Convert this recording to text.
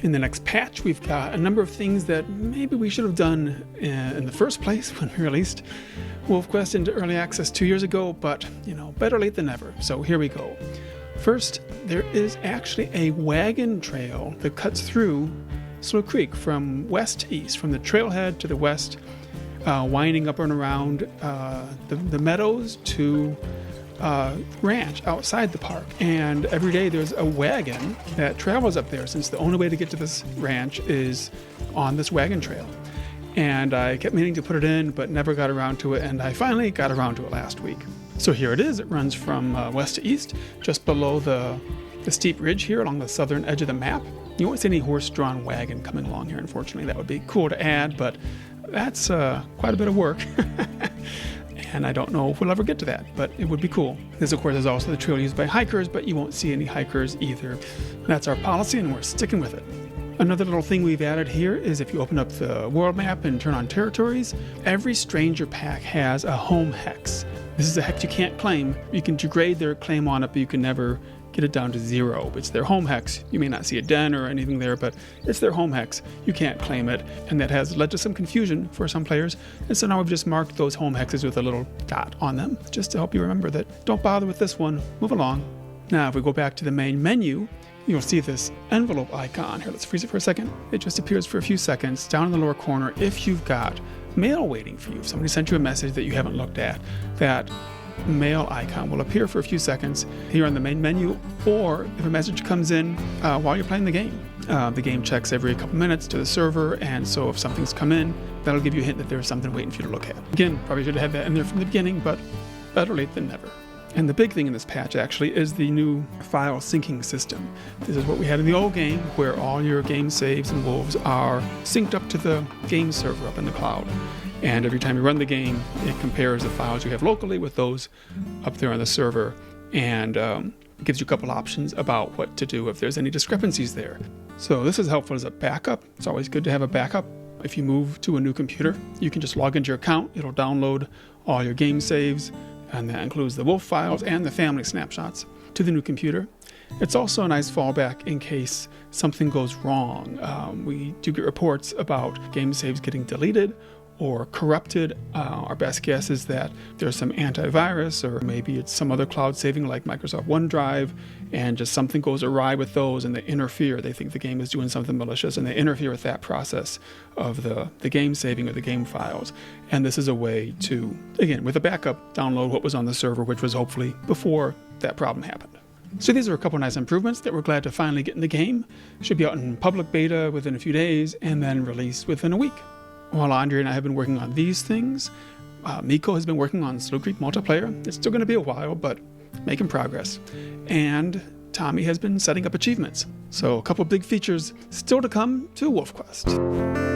In the next patch, we've got a number of things that maybe we should have done in the first place when we released WolfQuest into early access 2 years ago, but better late than never. So here we go. First, there is actually a wagon trail that cuts through Slow Creek from west to east, from the trailhead to the west, winding up and around the meadows to ranch outside the park. And every day there's a wagon that travels up there, since the only way to get to this ranch is on this wagon trail. And I kept meaning to put it in, but never got around to it, and I finally got around to it last week. So here it is. It runs from west to east, just below the steep ridge here along the southern edge of the map. You won't see any horse-drawn wagon coming along here, unfortunately. That would be cool to add, but that's quite a bit of work. And I don't know if we'll ever get to that, but it would be cool. This, of course, is also the trail used by hikers, but you won't see any hikers either. That's our policy, and we're sticking with it. Another little thing we've added here is if you open up the world map and turn on territories, every stranger pack has a home hex. This is a hex you can't claim. You can degrade their claim on it, but you can never get it down to 0. It's their home hex. You may not see a den or anything there, but it's their home hex. You can't claim it, and that has led to some confusion for some players. And so now we've just marked those home hexes with a little dot on them, just to help you remember that don't bother with this one, move along. Now if we go back to the main menu, you'll see this envelope icon. Here, let's freeze it for a second. It just appears for a few seconds down in the lower corner if you've got mail waiting for you. If somebody sent you a message that you haven't looked at, that mail icon will appear for a few seconds here on the main menu, or if a message comes in while you're playing the game. The game checks every couple minutes to the server, and so if something's come in, that'll give you a hint that there's something waiting for you to look at. Again, probably should have had that in there from the beginning, but better late than never. And the big thing in this patch actually is the new file syncing system. This is what we had in the old game, where all your game saves and wolves are synced up to the game server up in the cloud. And every time you run the game, it compares the files you have locally with those up there on the server, and it gives you a couple options about what to do if there's any discrepancies there. So this is helpful as a backup. It's always good to have a backup. If you move to a new computer, you can just log into your account. It'll download all your game saves, and that includes the wolf files and the family snapshots to the new computer. It's also a nice fallback in case something goes wrong. We do get reports about game saves getting deleted or corrupted. Our best guess is that there's some antivirus, or maybe it's some other cloud saving like Microsoft OneDrive, and just something goes awry with those and they interfere. They think the game is doing something malicious, and they interfere with that process of the game saving or the game files. And this is a way to, again, with a backup, download what was on the server, which was hopefully before that problem happened. So these are a couple of nice improvements that we're glad to finally get in the game. Should be out in public beta within a few days, and then released within a week. While Andre and I have been working on these things, Miko has been working on Slow Creek multiplayer. It's still going to be a while, but making progress. And Tommy has been setting up achievements. So a couple big features still to come to WolfQuest.